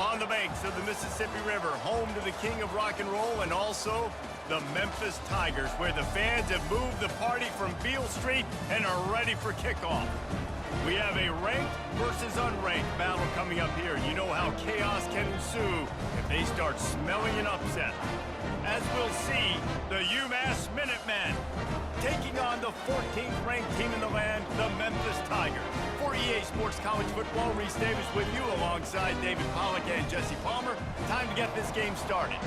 On the banks of the Mississippi River, home to the king of rock and roll and also the Memphis Tigers, where the fans have moved the party from Beale Street and are ready for kickoff. We have a ranked versus unranked battle coming up here. You know how chaos can ensue if they start smelling an upset. As we'll see, the UMass Minutemen taking on the 14th ranked team in the land, the Memphis Tigers. For EA Sports College Football, Reese Davis with you alongside David Pollack and Jesse Palmer. Time to get this game started.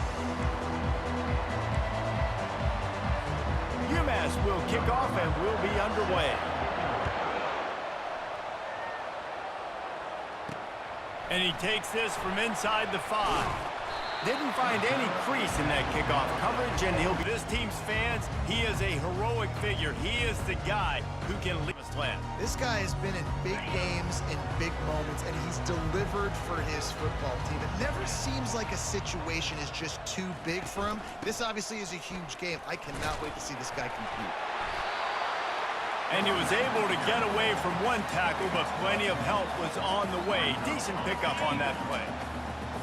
UMass will kick off and will be underway. And he takes this from inside the 5. Didn't find any crease in that kickoff coverage, and he'll be this team's fans. He is a heroic figure. He is the guy who can lead us land. This guy has been in big games, in big moments, and he's delivered for his football team. It never seems like a situation is just too big for him. This obviously is a huge game. I cannot wait to see this guy compete. And he was able to get away from one tackle, but plenty of help was on the way. Decent pickup on that play.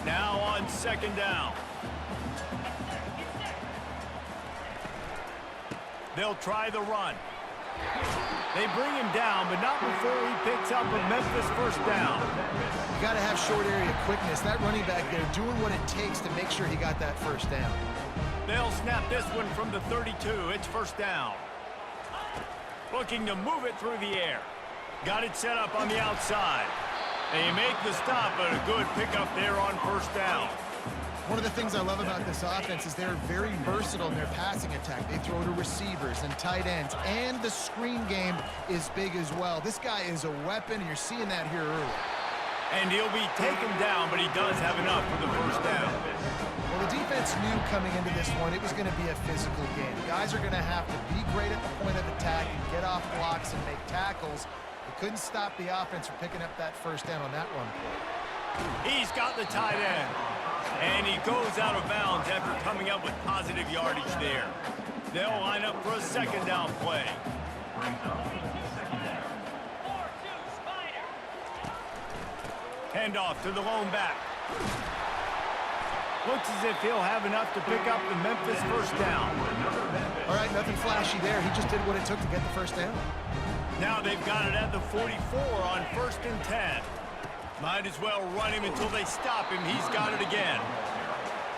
Now on second down. They'll try the run. They bring him down, but not before he picks up a Memphis first down. You got to have short area quickness. That running back there doing what it takes to make sure he got that first down. They'll snap this one from the 32. It's first down. Looking to move it through the air. Got it set up on the outside. They make the stop, but a good pickup there on first down. One of the things I love about this offense is they're very versatile in their passing attack. They throw to receivers and tight ends, and the screen game is big as well. This guy is a weapon, and you're seeing that here early. And he'll be taken down, but he does have enough for the first down. Well, the defense knew coming into this one it was going to be a physical game. Guys are going to have to be great at the point of attack and get off blocks and make tackles. They couldn't stop the offense from picking up that first down on that run play. He's got the tight end. And he goes out of bounds after coming up with positive yardage there. They'll line up for a second down play. Handoff to the lone back. Looks as if he'll have enough to pick up the Memphis first down. All right, nothing flashy there. He just did what it took to get the first down. Now they've got it at the 44 on 1st and 10. Might as well run him until they stop him. He's got it again.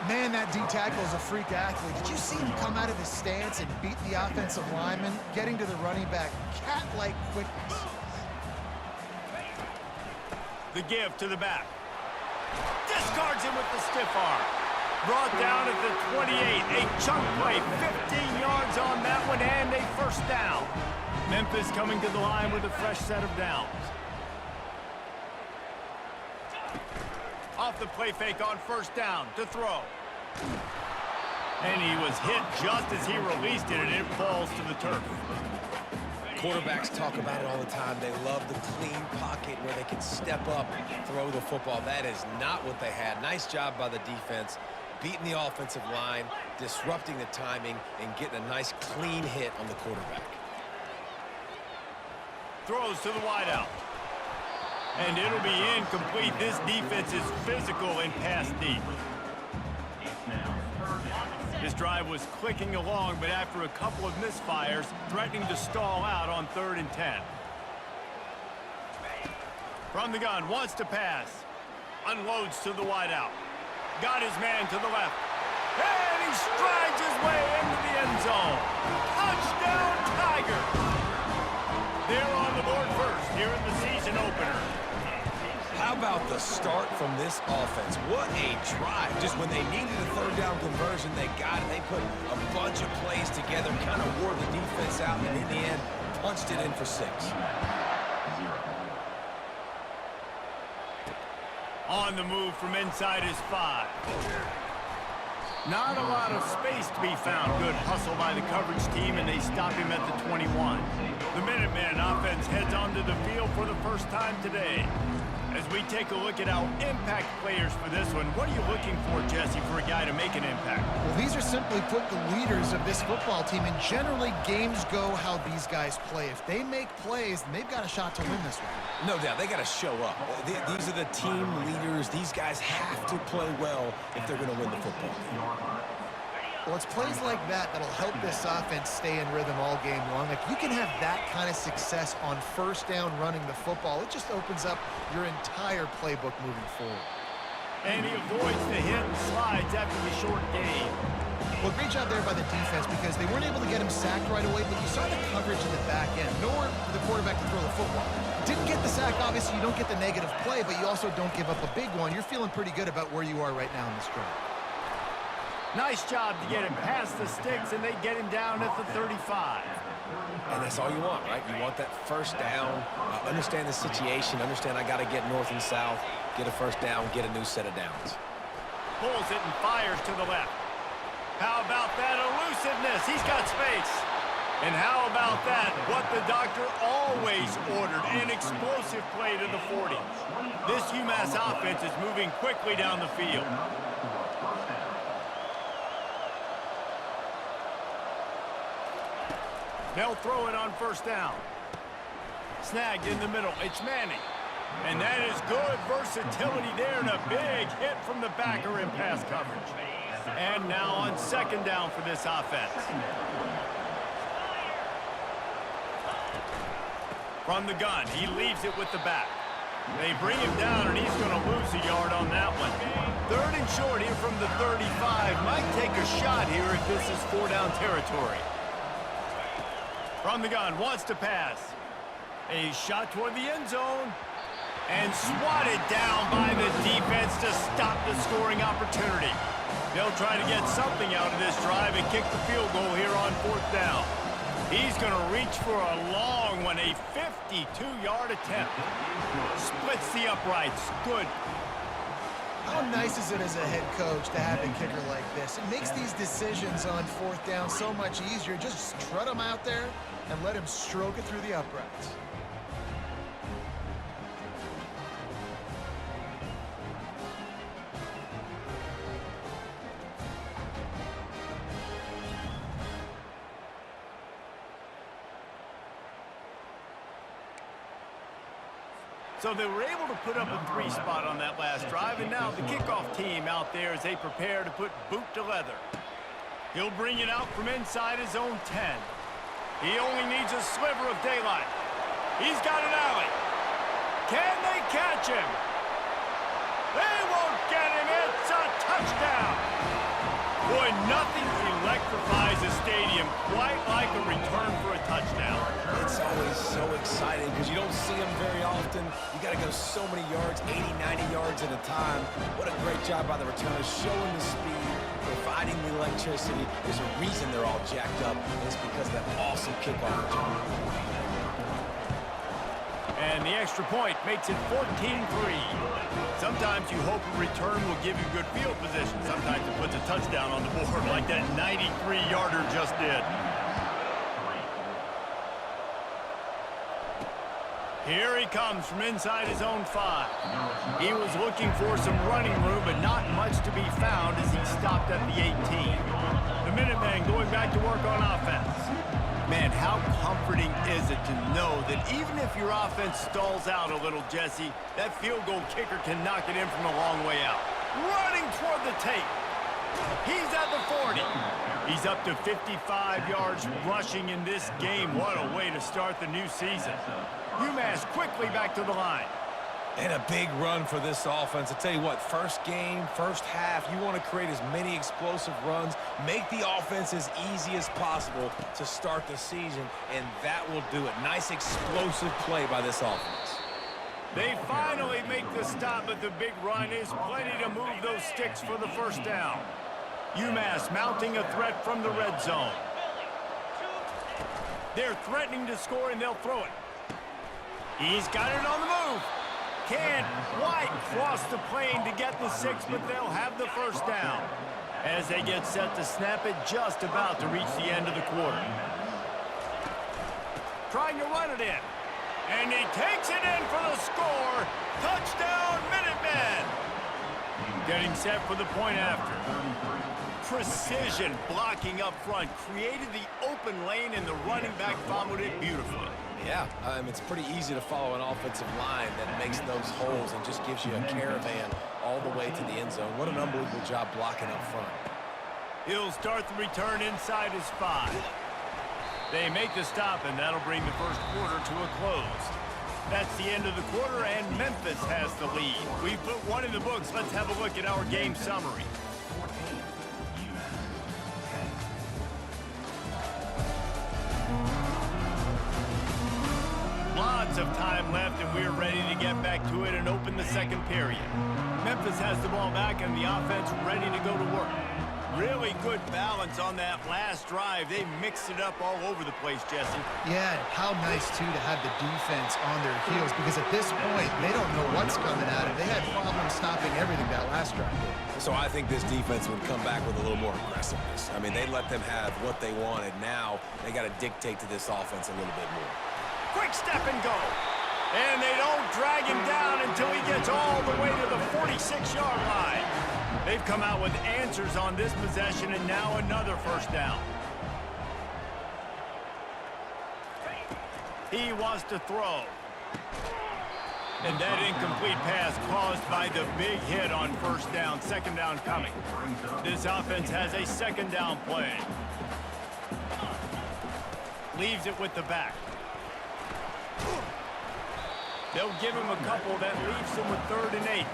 Man, that D tackle is a freak athlete. Did you see him come out of his stance and beat the offensive lineman, getting to the running back? Cat-like quickness. The give to the back. Discards him with the stiff arm. Brought down at the 28. A chunk play. 15 yards on that one and a first down. Memphis coming to the line with a fresh set of downs. Off the play fake on first down to throw. And he was hit just as he released it, and it falls to the turf. Quarterbacks talk about it all the time. They love the clean pocket where they can step up, throw the football. That is not what they had. Nice job by the defense, beating the offensive line, disrupting the timing, and getting a nice clean hit on the quarterback. Throws to the wideout. And it'll be incomplete. This defense is physical and pass deep. This drive was clicking along, but after a couple of misfires, threatening to stall out on 3rd and 10. From the gun, wants to pass. Unloads to the wideout. Got his man to the left. And he strides his way into the end zone. Touchdown, Tigers! They're on the board first here in the season opener. How about the start from this offense? What a drive. Just when they needed a 3rd down conversion, they got it. They put a bunch of plays together, kind of wore the defense out, and in the end, punched it in for 6. On the move from inside his 5. Not a lot of space to be found. Good hustle by the coverage team, and they stop him at the 21. The Minutemen offense heads onto the field for the first time today. As we take a look at our impact players for this one, what are you looking for, Jesse, for a guy to make an impact? Well, these are simply put the leaders of this football team, and generally games go how these guys play. If they make plays, then they've got a shot to win this one. No doubt, they got to show up. These are the team leaders. These guys have to play well if they're going to win the football game. Well, it's plays like that that'll help this offense stay in rhythm all game long. If you can have that kind of success on first down running the football, it just opens up your entire playbook moving forward. And he avoids the hit and slides after the short gain. Well, great job there by the defense because they weren't able to get him sacked right away, but you saw the coverage in the back end. Nowhere for the quarterback to throw the football. Didn't get the sack, obviously you don't get the negative play, but you also don't give up a big one. You're feeling pretty good about where you are right now in this drive. Nice job to get him past the sticks, and they get him down at the 35. And that's all you want, right? You want that first down, understand the situation, understand I got to get north and south, get a first down, get a new set of downs. Pulls it and fires to the left. How about that elusiveness? He's got space. And how about that? What the doctor always ordered, an explosive play to the 40. This UMass offense is moving quickly down the field. They'll throw it on first down. Snagged in the middle. It's Manning. And that is good versatility there and a big hit from the backer in pass coverage. And now on second down for this offense. From the gun, he leaves it with the back. They bring him down, and he's going to lose a yard on that one. Third and short here from the 35. Might take a shot here if this is four-down territory. From the gun, wants to pass. A shot toward the end zone. And swatted down by the defense to stop the scoring opportunity. They'll try to get something out of this drive and kick the field goal here on fourth down. He's going to reach for a long one, a 52-yard attempt. Splits the uprights. Good. How nice is it as a head coach to have a kicker like this? It makes these decisions on fourth down so much easier. Just strut him out there and let him stroke it through the uprights. So they were able to put up a 3 spot on that last drive, and now the kickoff team out there as they prepare to put boot to leather. He'll bring it out from inside his own 10. He only needs a sliver of daylight. He's got an alley. Can they catch him? They won't get him. It's a touchdown. Boy, nothing electrifies a stadium quite like a return for a touchdown. It's always so exciting because you don't see them very often. You got to go so many yards, 80, 90 yards at a time. What a great job by the returners, showing the speed, providing the electricity. There's a reason they're all jacked up, and it's because of that awesome kickoff return. And the extra point makes it 14-3. Sometimes you hope a return will give you good field position. Sometimes it puts a touchdown on the board like that 93-yarder just did. Here he comes from inside his own 5. He was looking for some running room, but not much to be found as he stopped at the 18. The Minutemen going back to work on offense. Man, how comforting is it to know that even if your offense stalls out a little, Jesse, that field goal kicker can knock it in from a long way out. Running toward the tape. He's at the 40. He's up to 55 yards rushing in this game. What a way to start the new season. UMass quickly back to the line. And a big run for this offense. I tell you what, first game, first half, you want to create as many explosive runs, make the offense as easy as possible to start the season, and that will do it. Nice explosive play by this offense. They finally make the stop, but the big run is plenty to move those sticks for the first down. UMass mounting a threat from the red zone. They're threatening to score, and they'll throw it. He's got it on the move. Can't quite cross the plane to get the 6, but they'll have the first down as they get set to snap it, just about to reach the end of the quarter. Trying to run it in. And he takes it in for the score. Touchdown, Minutemen. Getting set for the point after. Precision blocking up front. Created the open lane, and the running back followed it beautifully. Yeah, it's pretty easy to follow an offensive line that makes those holes and just gives you a caravan all the way to the end zone. What an unbelievable job blocking up front. He'll start the return inside his 5. They make the stop, and that'll bring the first quarter to a close. That's the end of the quarter, and Memphis has the lead. We've put one in the books. Let's have a look at our game summary. Lots of time left, and we're ready to get back to it and open the second period. Memphis has the ball back, and the offense ready to go to work. Really good balance on that last drive. They mixed it up all over the place, Jesse. Yeah, how nice, too, to have the defense on their heels, because at this point, they don't know what's coming at them. They had problems stopping everything that last drive did. So I think this defense would come back with a little more aggressiveness. I mean, they let them have what they wanted. Now they got to dictate to this offense a little bit more. Quick step and go. And they don't drag him down until he gets all the way to the 46-yard line. They've come out with answers on this possession, and now another first down. He wants to throw. And that incomplete pass caused by the big hit on first down. Second down coming. This offense has a second down play. Leaves it with the back. They'll give him a couple. That leaves him with 3rd and 8.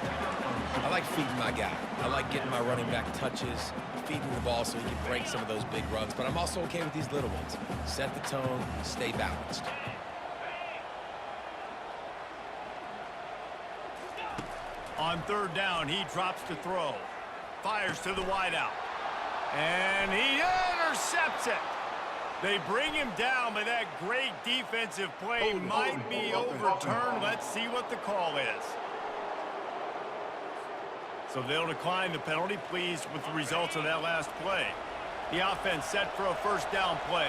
I like feeding my guy. I like getting my running back touches, feeding the ball so he can break some of those big runs. But I'm also okay with these little ones. Set the tone, stay balanced. On 3rd down, he drops to throw. Fires to the wideout. And he intercepts it. They bring him down, but that great defensive play might be overturned. Let's see what the call is. So they'll decline the penalty, pleased with the results of that last play. The offense set for a first down play.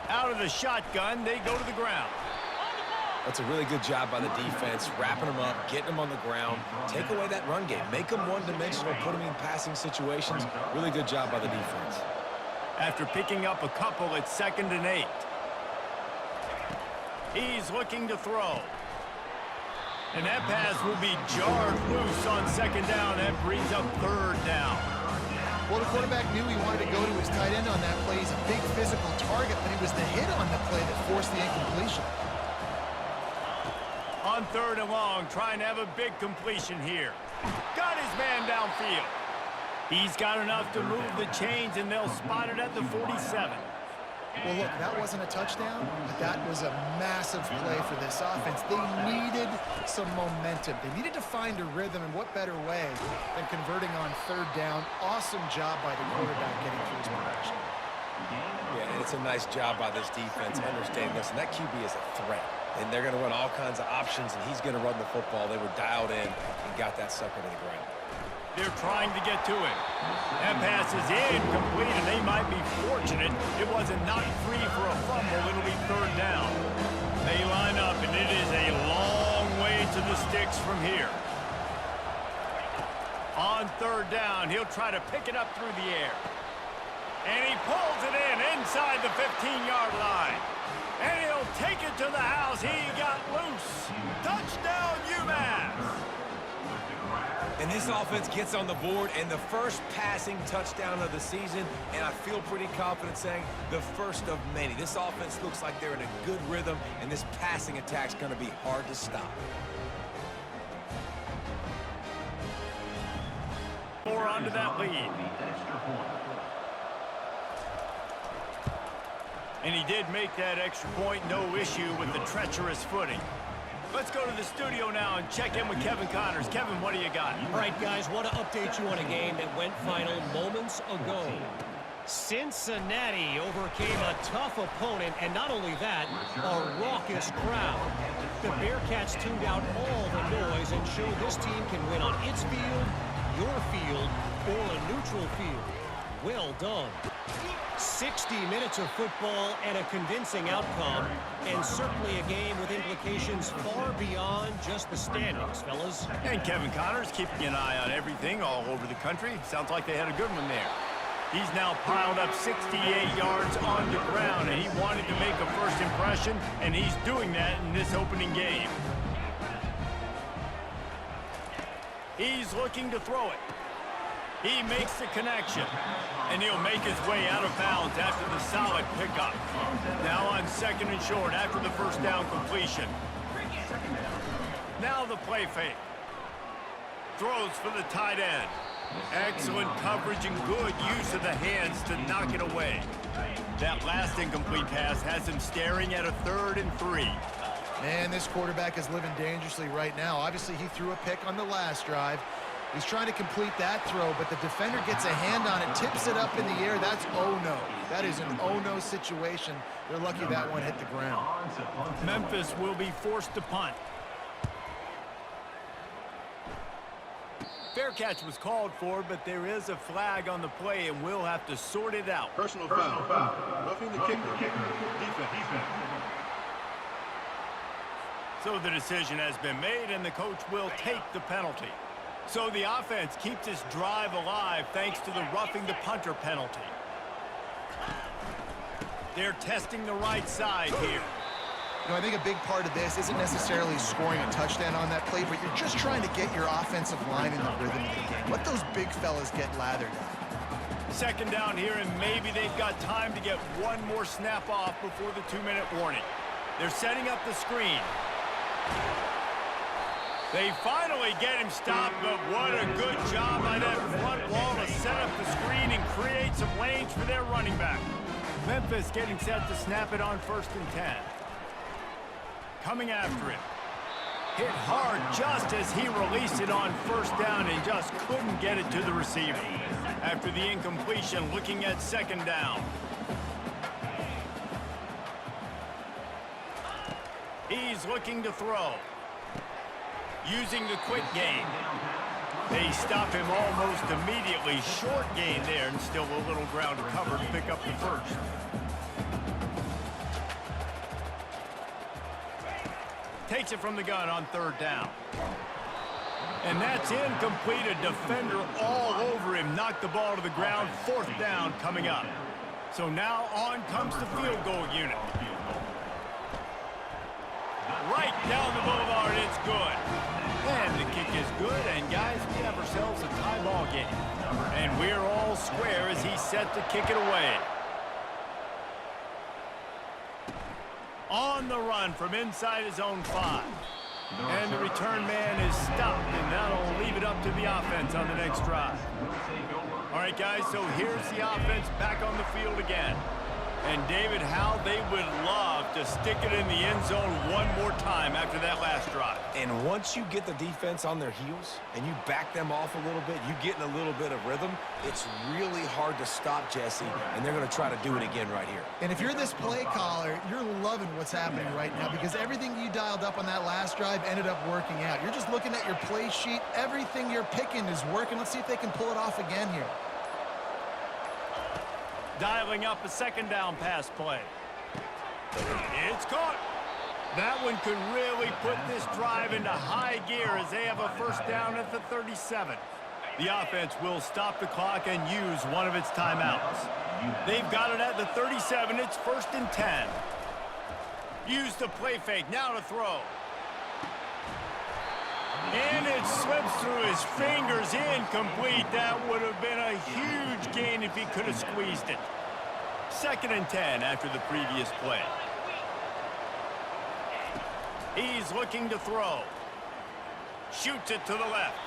Out of the shotgun, they go to the ground. That's a really good job by the defense, wrapping them up, getting them on the ground, take away that run game, make them one-dimensional, put them in passing situations. Really good job by the defense. After picking up a couple, it's 2nd and 8. He's looking to throw. And that pass will be jarred loose on 2nd down. That brings up 3rd down. Well, the quarterback knew he wanted to go to his tight end on that play. He's a big physical target, but it was the hit on the play that forced the incompletion. On 3rd and long, trying to have a big completion here. Got his man downfield. He's got enough to move the chains, and they'll spot it at the 47. Well, look, that wasn't a touchdown, but that was a massive play for this offense. They needed some momentum. They needed to find a rhythm, and what better way than converting on 3rd down. Awesome job by the quarterback getting through his progression. Yeah, and it's a nice job by this defense understanding this, and that QB is a threat. And they're going to run all kinds of options, and he's going to run the football. They were dialed in and got that sucker to the ground. They're trying to get to him. That pass is incomplete, and they might be fortunate it wasn't knocked free for a fumble. It'll be 3rd down. They line up, and it is a long way to the sticks from here. On 3rd down, he'll try to pick it up through the air. And he pulls it in inside the 15-yard line. And he'll take it to the house. He got loose. Touchdown, UMass. And this offense gets on the board, and the first passing touchdown of the season, and I feel pretty confident saying the first of many. This offense looks like they're in a good rhythm, and this passing attack's going to be hard to stop. More onto that lead. And he did make that extra point, no issue with the treacherous footing. Let's go to the studio now and check in with Kevin Connors. Kevin, what do you got? All right, guys, want to update you on a game that went final moments ago. Cincinnati overcame a tough opponent, and not only that, a raucous crowd. The Bearcats tuned out all the noise and showed this team can win on its field, your field, or a neutral field. Well done. 60 minutes of football and a convincing outcome, and certainly a game with implications far beyond just the standings, fellas. And Kevin Connor's keeping an eye on everything all over the country. Sounds like they had a good one there. He's now piled up 68 yards on the ground, and he wanted to make a first impression, and he's doing that in this opening game. He's looking to throw it. He makes the connection, and he'll make his way out of bounds after the solid pickup. Now on 2nd and short after the first down completion. Now the play fake. Throws for the tight end. Excellent coverage and good use of the hands to knock it away. That last incomplete pass has him staring at a 3rd and 3. Man, this quarterback is living dangerously right now. Obviously, he threw a pick on the last drive. He's trying to complete that throw, but the defender gets a hand on it, tips it up in the air. That's oh-no. That is an oh-no situation. They're lucky that one hit the ground. Memphis will be forced to punt. Fair catch was called for, but there is a flag on the play, and we'll have to sort it out. Personal foul. Roughing the kicker. Defense. So the decision has been made, and the coach will take the penalty. So the offense keeps this drive alive thanks to the roughing the punter penalty. They're testing the right side here. You know, I think a big part of this isn't necessarily scoring a touchdown on that play, but you're just trying to get your offensive line in the rhythm of the game. Let those big fellas get lathered up. 2nd down here, and maybe they've got time to get one more snap off before the 2-minute warning. They're setting up the screen. They finally get him stopped, but what a good job by that front wall to set up the screen and create some lanes for their running back. Memphis getting set to snap it on 1st and 10. Coming after him. Hit hard just as he released it on 1st down and just couldn't get it to the receiver. After the incompletion, looking at 2nd down. He's looking to throw. Using the quick game. They stop him almost immediately. Short gain there, and still a little ground to cover to pick up the 1st. Takes it from the gun on 3rd down. And that's incomplete. A defender all over him. Knocked the ball to the ground. 4th down coming up. So now on comes the field goal unit. Right down the boulevard, it's good. And the kick is good, and guys, we have ourselves a tie ball game. And we're all square as he's set to kick it away. On the run from inside his own 5. And the return man is stopped, and that'll leave it up to the offense on the next drive. All right, guys, so here's the offense back on the field again. And, David, how they would love to stick it in the end zone one more time after that last drive. And once you get the defense on their heels and you back them off a little bit, you get in a little bit of rhythm, it's really hard to stop, Jesse, and they're going to try to do it again right here. And if you're this play caller, you're loving what's happening right now because everything you dialed up on that last drive ended up working out. You're just looking at your play sheet. Everything you're picking is working. Let's see if they can pull it off again here. Dialing up a 2nd down pass play. It's caught. That one could really put this drive into high gear as they have a 1st down at the 37. The offense will stop the clock and use one of its timeouts. They've got it at the 37. It's 1st and 10. Use the play fake. Now to throw. And it slips through his fingers, incomplete. That would have been a huge gain if he could have squeezed it. 2nd and 10 after the previous play. He's looking to throw. Shoots it to the left.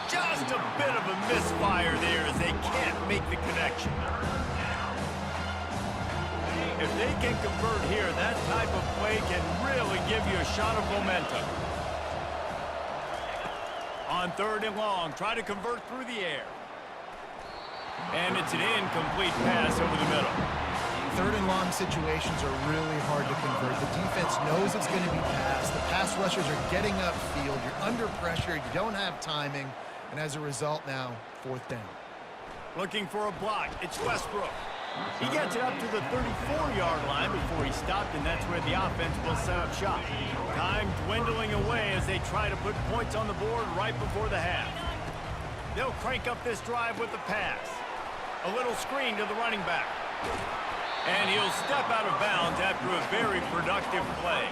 Just a bit of a misfire there as they can't make the connection. If they can convert here, that type of play can really give you a shot of momentum. On 3rd and long, try to convert through the air. And it's an incomplete pass over the middle. 3rd and long situations are really hard to convert. The defense knows it's going to be passed. The pass rushers are getting upfield. You're under pressure. You don't have timing. And as a result now, 4th down. Looking for a block. It's Westbrook. He gets it up to the 34-yard line before he stopped, and that's where the offense will set up shop. Time dwindling away as they try to put points on the board right before the half. They'll crank up this drive with the pass. A little screen to the running back. And he'll step out of bounds after a very productive play.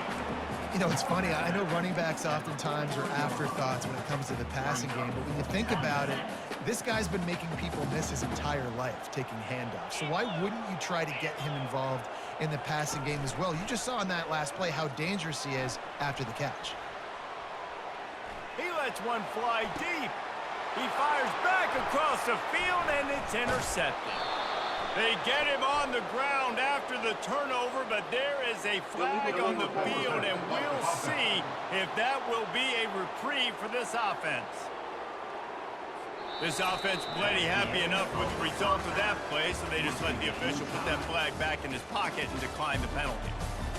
You know, it's funny. I know running backs oftentimes are afterthoughts when it comes to the passing game, but when you think about it, this guy's been making people miss his entire life taking handoffs. So why wouldn't you try to get him involved in the passing game as well? You just saw in that last play how dangerous he is after the catch. He lets one fly deep. He fires back across the field, and it's intercepted. They get him on the ground after the turnover, but there is a flag on the field, and we'll see if that will be a reprieve for this offense. This offense plenty happy enough with the result of that play, so they just let the official put that flag back in his pocket and decline the penalty.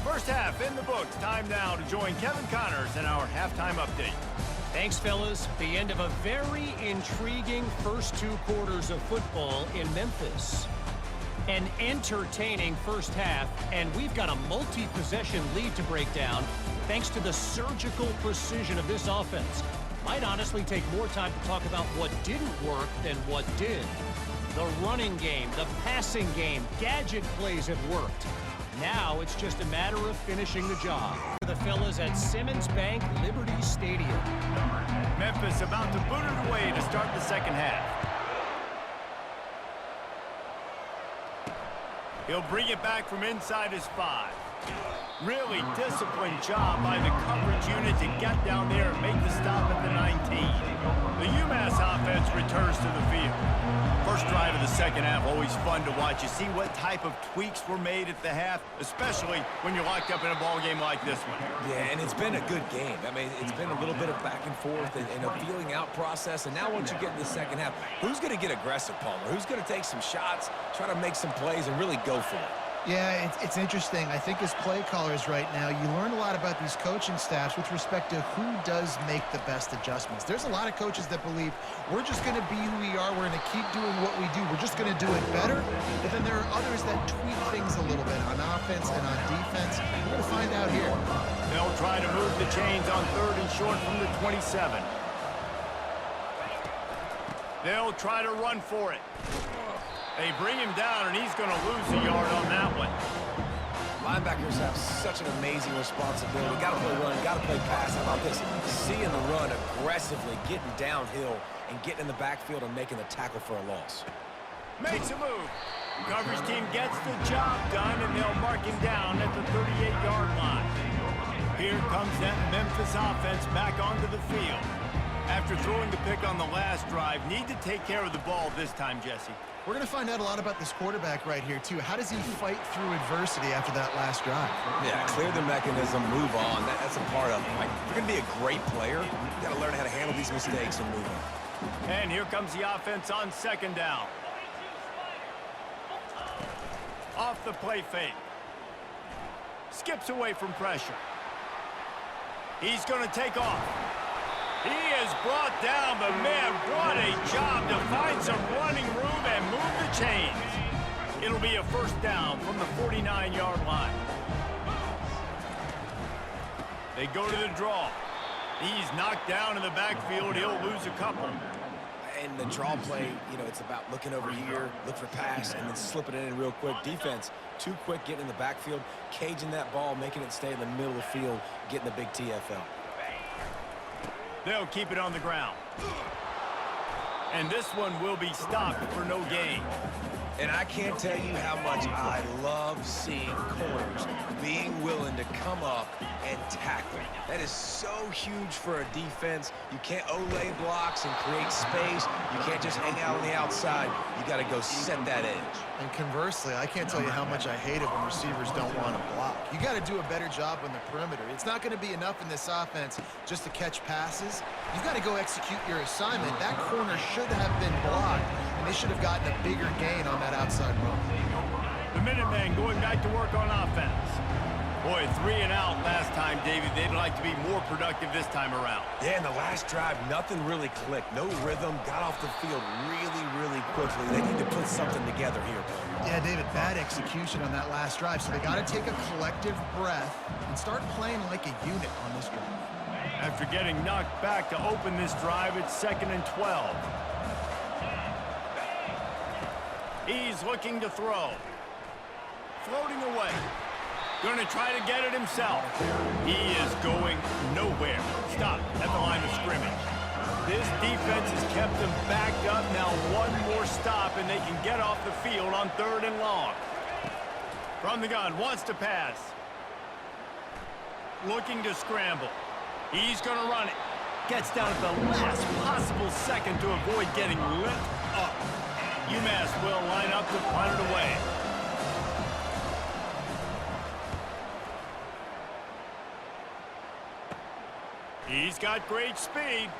First half in the books. Time now to join Kevin Connors in our halftime update. Thanks, fellas. The end of a very intriguing first 2 quarters of football in Memphis. An entertaining first half, and we've got a multi-possession lead to break down thanks to the surgical precision of this offense. Might honestly take more time to talk about what didn't work than what did. The running game, the passing game, gadget plays have worked. Now it's just a matter of finishing the job. For the fellas at Simmons Bank Liberty Stadium. Memphis about to boot it away to start the second half. He'll bring it back from inside his 5. Really disciplined job by the coverage unit to get down there and make the stop at the 19. The UMass offense returns to the field. First drive of the second half, always fun to watch. You see what type of tweaks were made at the half, especially when you're locked up in a ball game like this one. Yeah, and it's been a good game. I mean, it's been a little bit of back and forth and a feeling out process. And now once you get in the second half, who's going to get aggressive, Palmer? Who's going to take some shots, try to make some plays, and really go for it? Yeah, it's interesting. I think as play callers right now, you learn a lot about these coaching staffs with respect to who does make the best adjustments. There's a lot of coaches that believe we're just going to be who we are. We're going to keep doing what we do. We're just going to do it better. But then there are others that tweak things a little bit on offense and on defense. We're going to find out here. They'll try to move the chains on 3rd and short from the 27. They'll try to run for it. They bring him down, and he's going to lose a yard on that one. Linebackers have such an amazing responsibility. Got to play run, got to play pass. How about this? Seeing the run aggressively, getting downhill, and getting in the backfield and making the tackle for a loss. Makes a move. Coverage team gets the job done, and they'll mark him down at the 38-yard line. Here comes that Memphis offense back onto the field. After throwing the pick on the last drive, need to take care of the ball this time, Jesse. We're going to find out a lot about this quarterback right here, too. How does he fight through adversity after that last drive? Yeah, clear the mechanism, move on. That's a part of it. Like, if you're going to be a great player, you got to learn how to handle these mistakes and move on. And here comes the offense on 2nd down. Off the play fake. Skips away from pressure. He's going to take off. He is brought down, but man, what a job to find some running room and move the chains. It'll be a first down from the 49-yard line. They go to the draw. He's knocked down in the backfield. He'll lose a couple. And the draw play, you know, it's about looking over here, look for pass, and then slipping it in real quick. Defense, too quick getting in the backfield, caging that ball, making it stay in the middle of the field, getting the big TFL. They'll keep it on the ground. And this one will be stopped for no gain. And I can't tell you how much I love seeing corners being willing to come up and tackle. That is so huge for a defense. You can't olay blocks and create space. You can't just hang out on the outside. You got to go set that edge. And conversely, I can't tell you how much I hate it when receivers don't want to block. You got to do a better job on the perimeter. It's not going to be enough in this offense just to catch passes. You've got to go execute your assignment. That corner should have been blocked, and they should have gotten a bigger gain on that outside run. The Minutemen going back to work on offense. Boy, 3 and out last time, David. They'd like to be more productive this time around. Yeah, in the last drive, nothing really clicked. No rhythm, got off the field really quickly. They need to put something together here, Bill. Yeah, David, bad execution on that last drive, so they got to take a collective breath and start playing like a unit on this drive. After getting knocked back to open this drive, it's 2nd and 12. He's looking to throw. Floating away. Going to try to get it himself. He is going nowhere. Stop at the line of scrimmage. This defense has kept them backed up. Now one more stop, and they can get off the field on 3rd and long. From the gun, wants to pass. Looking to scramble. He's going to run it. Gets down at the last possible second to avoid getting lit up. UMass will line up to punt it away. He's got great speed.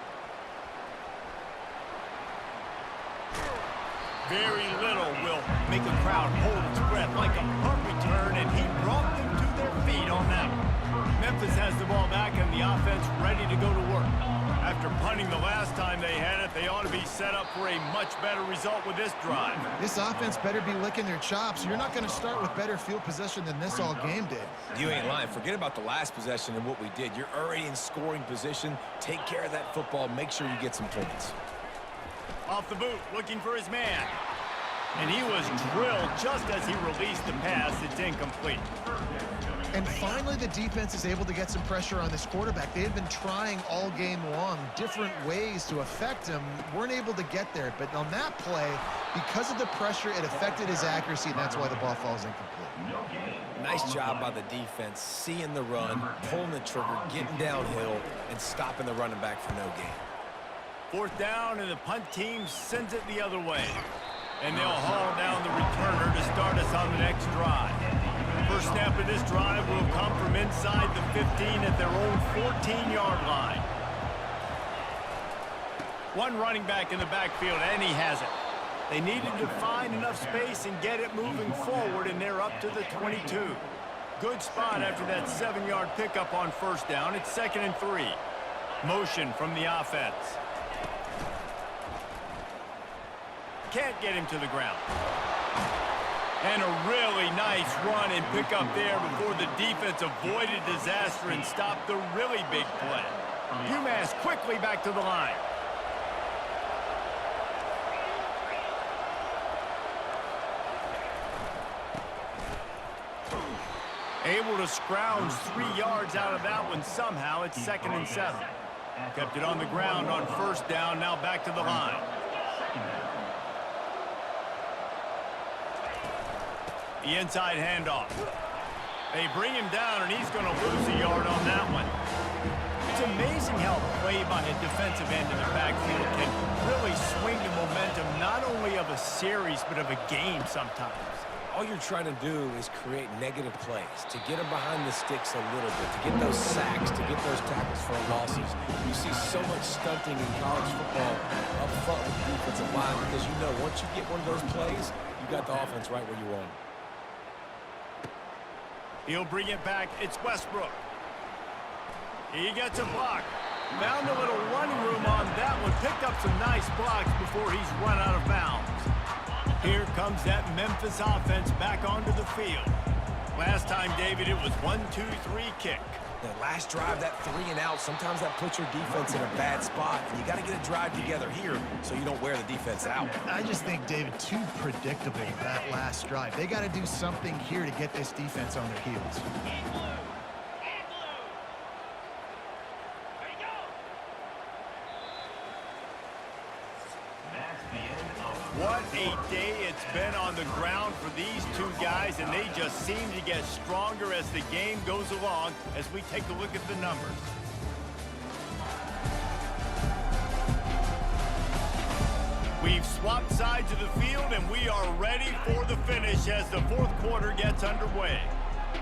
Very little will make a crowd hold its breath like a punt return, and he brought them to their feet on that one. Memphis has the ball back and the offense ready to go to work. After punting the last time they had it, they ought to be set up for a much better result with this drive. This offense better be licking their chops. You're not going to start with better field possession than this all game did. You ain't lying. Forget about the last possession and what we did. You're already in scoring position. Take care of that football. Make sure you get some points. Off the boot, looking for his man. And he was drilled just as he released the pass. It's incomplete. And finally, the defense is able to get some pressure on this quarterback. They had been trying all game long different ways to affect him. Weren't able to get there. But on that play, because of the pressure, it affected his accuracy, and that's why the ball falls incomplete. Nice job by the defense, seeing the run, pulling the trigger, getting downhill, and stopping the running back for no gain. 4th down, and the punt team sends it the other way. And they'll haul down the returner to start us on the next drive. First snap of this drive will come from inside the 15 at their own 14-yard line. One running back in the backfield, and he has it. They needed to find enough space and get it moving forward, and they're up to the 22. Good spot after that 7-yard pickup on 1st down. It's 2nd and 3. Motion from the offense. Can't get him to the ground. And a really nice run and pick up there before the defense avoided disaster and stopped the really big play. UMass quickly back to the line. Able to scrounge 3 yards out of that one somehow. It's 2nd and 7. Kept it on the ground on 1st down. Now back to the line. The inside handoff. They bring him down, and he's going to lose a yard on that one. It's amazing how play by a defensive end in the backfield can really swing the momentum not only of a series but of a game sometimes. All you're trying to do is create negative plays, to get them behind the sticks a little bit, to get those sacks, to get those tackles for losses. You see so much stunting in college football up front with the defensive line because you know once you get one of those plays, you got the offense right where you want it. He'll bring it back. It's Westbrook. He gets a block. Found a little running room on that one. Picked up some nice blocks before he's run out of bounds. Here comes that Memphis offense back onto the field. Last time, David, it was 1-2-3 kick. That last drive, that 3 and out, sometimes that puts your defense in a bad spot. And you got to get a drive together here so you don't wear the defense out. I just think, David, too predictable that last drive. They got to do something here to get this defense on their heels. What a day it's been on the ground for these two guys, and they just seem to get stronger as the game goes along as we take a look at the numbers. We've swapped sides of the field, and we are ready for the finish as the 4th quarter gets underway.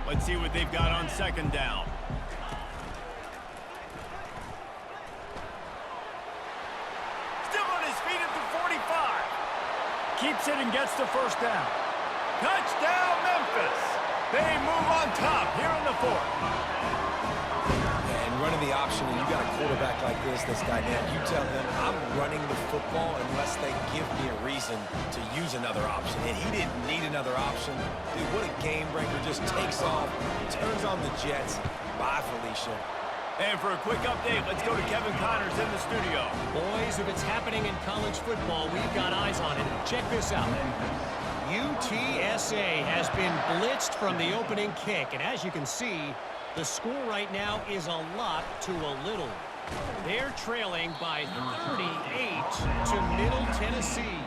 Let's see what they've got on 2nd down. Keeps it and gets the 1st down. Touchdown, Memphis! They move on top here in the fourth. And running the option, and you got a quarterback like this that's dynamic. You tell him, I'm running the football unless they give me a reason to use another option. And he didn't need another option. Dude, what a game breaker. Just takes off, turns on the jets. Bye, Felicia. And for a quick update, let's go to Kevin Connors in the studio. Boys, if it's happening in college football, we've got eyes on it. Check this out. UTSA has been blitzed from the opening kick. And as you can see, the score right now is a lot to a little. They're trailing by 38 to Middle Tennessee.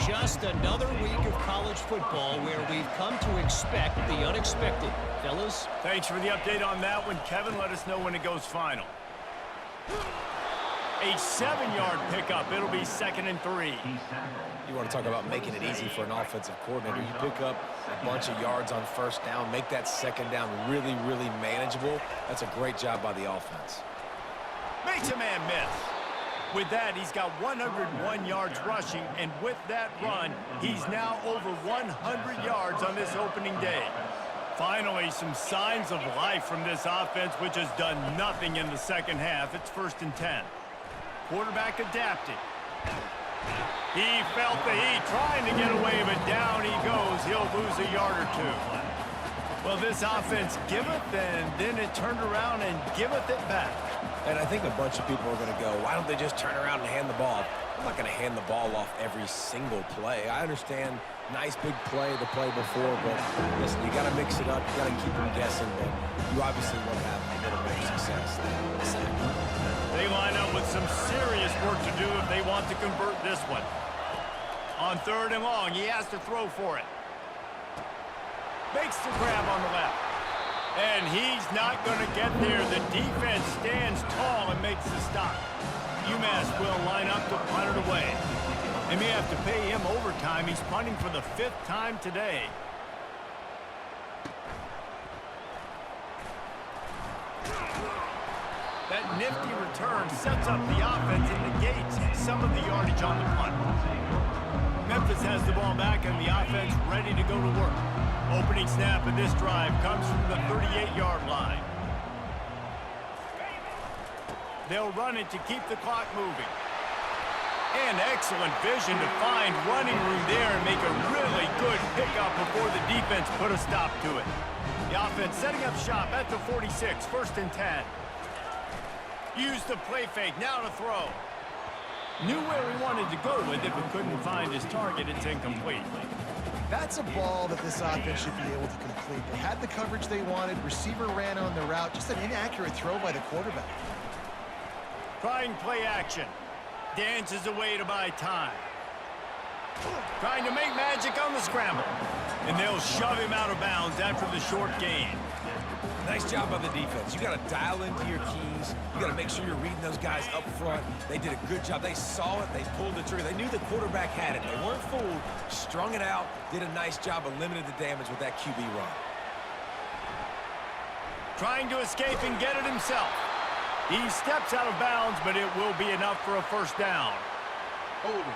Just another week of college football where we've come to expect the unexpected. Fellas? Thanks for the update on that one, Kevin. Let us know when it goes final. A 7-yard pickup. It'll be 2nd and 3. You want to talk about making it easy for an offensive coordinator. You pick up a bunch of yards on first down, make that second down really, really manageable. That's a great job by the offense. Makes a man miss. With that, he's got 101 yards rushing, and with that run, he's now over 100 yards on this opening day. Finally, some signs of life from this offense, which has done nothing in the second half. It's 1st and 10. Quarterback adapting. He felt the heat, trying to get away, but down he goes. He'll lose a yard or two. Well, this offense giveth, and then it turned around and giveth it back. And I think a bunch of people are going to go, why don't they just turn around and hand the ball? I'm not going to hand the ball off every single play. I understand nice big play the play before, but listen, you got to mix it up. You got to keep them guessing, but you obviously want to have a little bit of success. They line up with some serious work to do if they want to convert this one. On 3rd and long, he has to throw for it. Makes the grab on the left. And he's not going to get there. The defense stands tall and makes the stop. UMass will line up to punt it away. They may have to pay him overtime. He's punting for the 5th time today. That nifty return sets up the offense and negates some of the yardage on the punt. Memphis has the ball back and the offense ready to go to work. Opening snap of this drive comes from the 38-yard line. They'll run it to keep the clock moving. And excellent vision to find running room there and make a really good pickup before the defense put a stop to it. The offense setting up shop at the 46, 1st and 10. Use the play fake, now to throw. Knew where he wanted to go with it, but couldn't find his target. It's incomplete. That's a ball that this offense should be able to complete. They had the coverage they wanted. Receiver ran on the route. Just an inaccurate throw by the quarterback. Trying play action. Dances away to buy time. Trying to make magic on the scramble. And they'll shove him out of bounds after the short gain. Nice job by the defense. You got to dial into your keys. You got to make sure you're reading those guys up front. They did a good job. They saw it. They pulled the trigger. They knew the quarterback had it. They weren't fooled. Strung it out. Did a nice job of limiting the damage with that QB run. Trying to escape and get it himself. He steps out of bounds, but it will be enough for a 1st down. Hold it.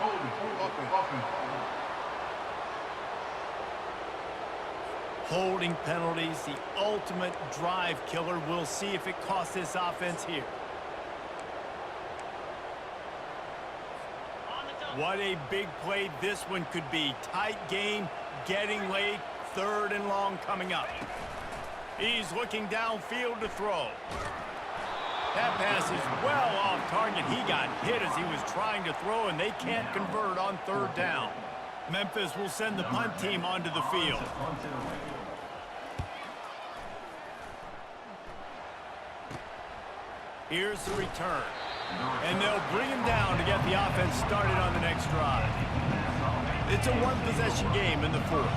Holding penalties, the ultimate drive killer. We'll see if it costs this offense here. What a big play this one could be. Tight game, getting late, 3rd and long coming up. He's looking downfield to throw. That pass is well off target. He got hit as he was trying to throw, and they can't convert on 3rd down. Memphis will send the punt team onto the field. Here's the return. And they'll bring him down to get the offense started on the next drive. It's a one-possession game in the 4th.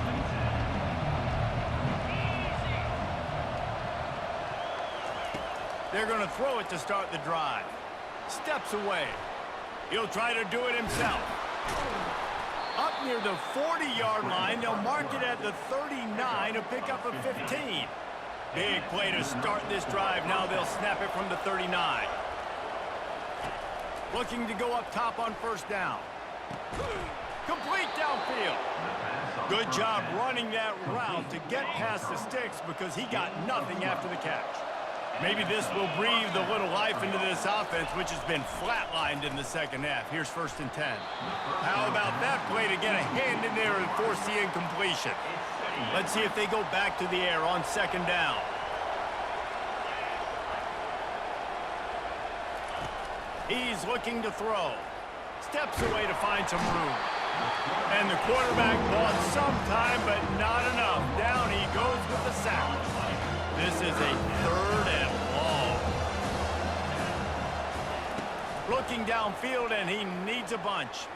They're going to throw it to start the drive. Steps away. He'll try to do it himself. Up near the 40-yard line, they'll mark it at the 39 to pick up a 15. Big play to start this drive. Now they'll snap it from the 39. Looking to go up top on 1st down. Complete downfield. Good job running that route to get past the sticks because he got nothing after the catch. Maybe this will breathe a little life into this offense, which has been flatlined in the second half. Here's 1st and 10. How about that play to get a hand in there and force the incompletion? Let's see if they go back to the air on 2nd down. He's looking to throw. Steps away to find some room. And the quarterback bought some time, but not enough. Down he goes with the sack. This is a 3rd and long. Looking downfield, and he needs a bunch.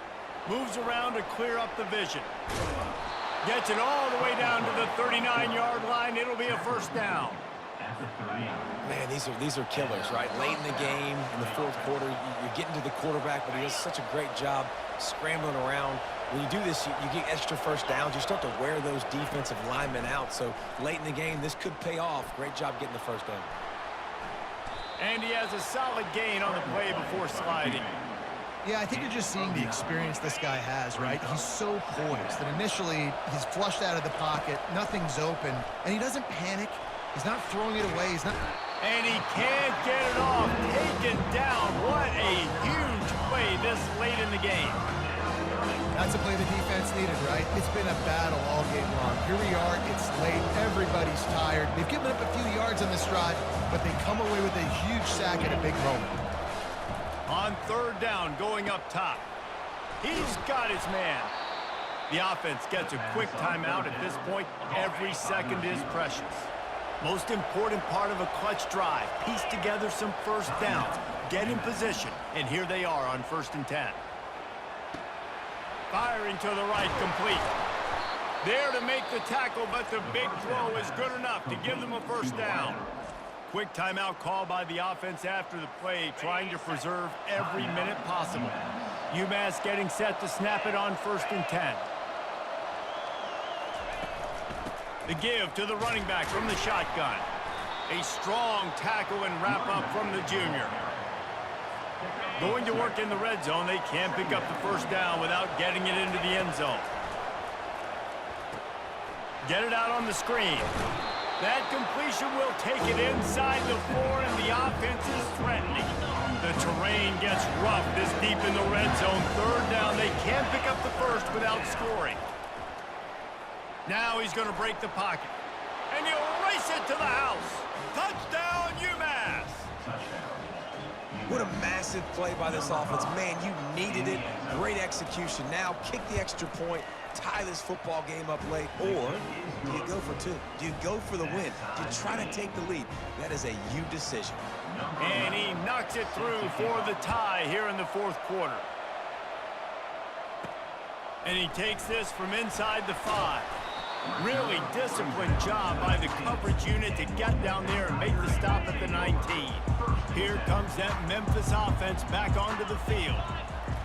Moves around to clear up the vision. Gets it all the way down to the 39-yard line. It'll be a 1st down. Man, these are killers, right? Late in the game, in the 4th quarter, you're getting to the quarterback, but he does such a great job scrambling around. When you do this, you get extra 1st downs. You start to wear those defensive linemen out. So late in the game, this could pay off. Great job getting the 1st down. And he has a solid gain on the play before sliding. Yeah, I think you're just seeing the experience this guy has, right? He's so poised that initially he's flushed out of the pocket, nothing's open, and he doesn't panic. He's not throwing it away. He's not... And he can't get it off. Taken down. What a huge play this late in the game. That's a play the defense needed, right? It's been a battle all game long. Here we are. It's late. Everybody's tired. They've given up a few yards on this drive, but they come away with a huge sack at a big moment. On 3rd down, going up top. He's got his man. The offense gets a quick timeout at this point. Every second is precious. Most important part of a clutch drive. Piece together some 1st downs. Get in position. And here they are on 1st and 10. Firing to the right, complete. There to make the tackle, but the big throw is good enough to give them a 1st down. Quick timeout call by the offense after the play, trying to preserve every minute possible. UMass getting set to snap it on 1st and 10. The give to the running back from the shotgun. A strong tackle and wrap up from the junior. Going to work in the red zone. They can't pick up the 1st down without getting it into the end zone. Get it out on the screen. That completion will take it inside the 4, and the offense is threatening. The terrain gets rough this deep in the red zone. 3rd down. They can't pick up the 1st without scoring. Now he's going to break the pocket. And he'll race it to the house. Touchdown, UMass! What a massive play by this offense. Man, you needed it. Great execution. Now kick the extra point, tie this football game up late, or do you go for 2? Do you go for the win? Do you try to take the lead? That is a you decision. And he knocks it through for the tie here in the 4th quarter. And he takes this from inside the 5. Really disciplined job by the coverage unit to get down there and make the stop at the 19. Here comes that Memphis offense back onto the field.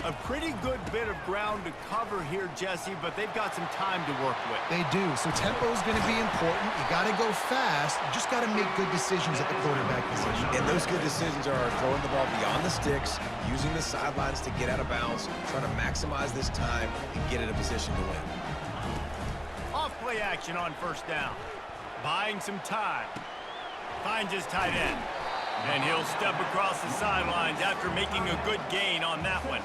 A pretty good bit of ground to cover here, Jesse, but they've got some time to work with. They do, so tempo is going to be important. You got to go fast. You just got to make good decisions at the quarterback position. And those good decisions are throwing the ball beyond the sticks, using the sidelines to get out of bounds, trying to maximize this time and get in a position to win. Off-play action on 1st down. Buying some time. Finds his tight end. And he'll step across the sidelines after making a good gain on that one.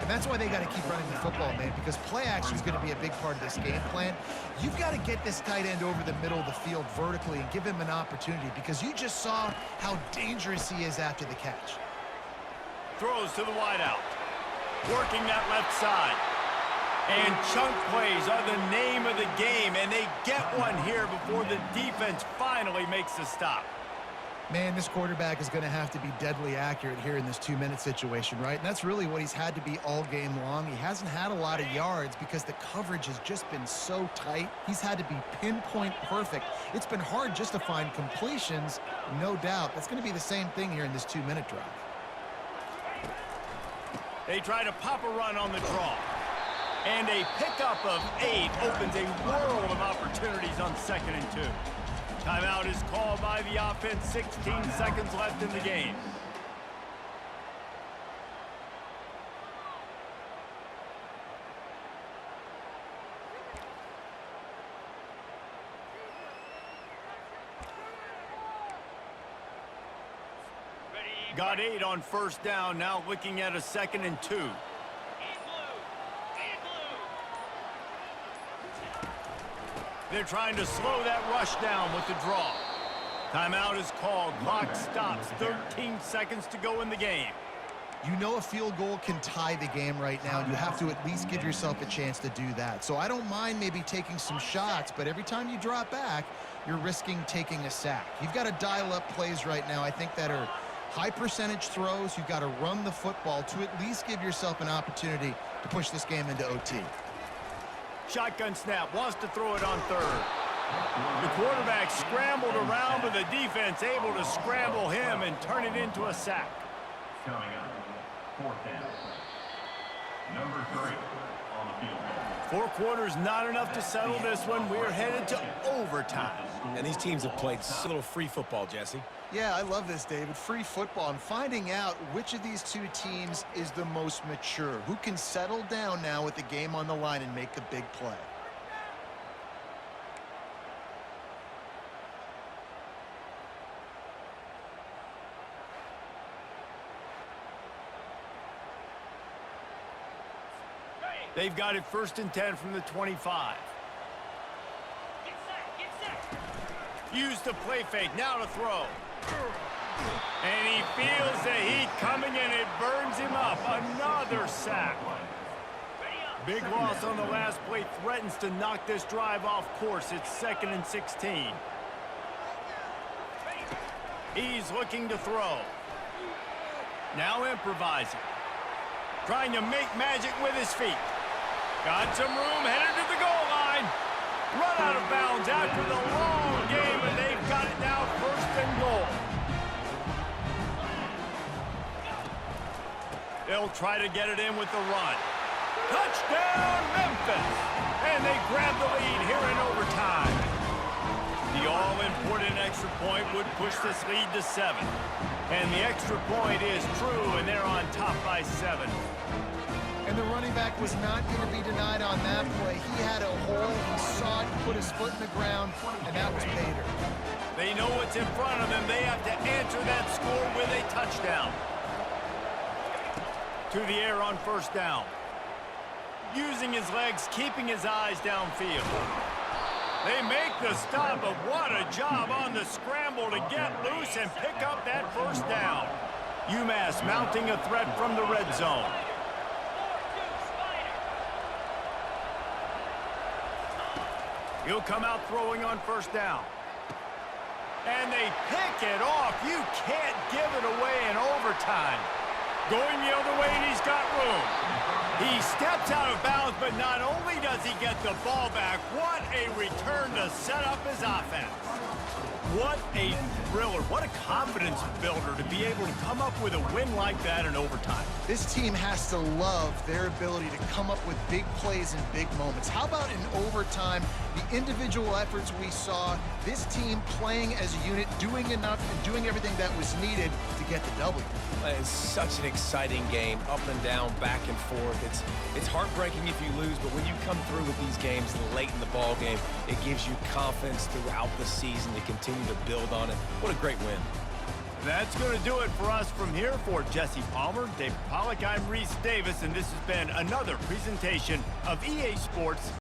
And that's why they got to keep running the football, man, because play action is going to be a big part of this game plan. You've got to get this tight end over the middle of the field vertically and give him an opportunity, because you just saw how dangerous he is after the catch. Throws to the wideout. Working that left side. And chunk plays are the name of the game, and they get one here before the defense finally makes the stop. Man, this quarterback is going to have to be deadly accurate here in this 2-minute situation, right? And that's really what he's had to be all game long. He hasn't had a lot of yards because the coverage has just been so tight. He's had to be pinpoint perfect. It's been hard just to find completions, no doubt. That's going to be the same thing here in this 2-minute drive. They try to pop a run on the draw. And a pickup of 8 opens a world of opportunities on 2nd and 2. Timeout is called by the offense. 16 seconds left in the game. Got 8 on first down, now looking at a 2nd and 2. They're trying to slow that rush down with the draw. Timeout is called. Clock stops. 13 seconds to go in the game. You know a field goal can tie the game right now, and you have to at least give yourself a chance to do that. So I don't mind maybe taking some shots, but every time you drop back, you're risking taking a sack. You've got to dial up plays right now, I think, that are high percentage throws. You've got to run the football to at least give yourself an opportunity to push this game into OT. Shotgun snap, wants to throw it on third. The quarterback scrambled around, but the defense able to scramble him and turn it into a sack. Coming up, 4th down. Number 3 on the field. 4 quarters not enough to settle this one. We're headed to overtime. And these teams have played a little free football, Jesse. Yeah, I love this, David. Free football. I'm finding out which of these two teams is the most mature, who can settle down now with the game on the line and make the big play. They've got it 1st and 10 from the 25. Use the play fake, now to throw. And he feels the heat coming and it burns him up. Another sack. Big loss on the last play, threatens to knock this drive off course. It's 2nd and 16. He's looking to throw. Now improvising. Trying to make magic with his feet. Got some room, headed to the goal line. Run out of bounds after the long game, and they've got it now 1st and goal. They'll try to get it in with the run. Touchdown, Memphis! And they grab the lead here in overtime. The all-important extra point would push this lead to 7. And the extra point is true, and they're on top by 7. And the running back was not going to be denied on that play. He had a hole, he saw it, put his foot in the ground, and that was Pater. They know what's in front of them. They have to answer that score with a touchdown. To the air on 1st down. Using his legs, keeping his eyes downfield. They make the stop, but what a job on the scramble to get loose and pick up that 1st down. UMass mounting a threat from the red zone. He'll come out throwing on 1st down. And they pick it off. You can't give it away in overtime. Going the other way, and he's got room. He steps out of bounds, but not only does he get the ball back, what a return to set up his offense. What a thriller. What a confidence builder to be able to come up with a win like that in overtime. This team has to love their ability to come up with big plays in big moments. How about in overtime, the individual efforts we saw, this team playing as a unit, doing enough and doing everything that was needed to get the W. It's such an exciting game, up and down, back and forth. It's heartbreaking if you lose, but when you come through with these games late in the ball game, it gives you confidence throughout the season to continue to build on it. What a great win. That's going to do it for us from here. For Jesse Palmer, David Pollack, I'm Reese Davis, and this has been another presentation of EA Sports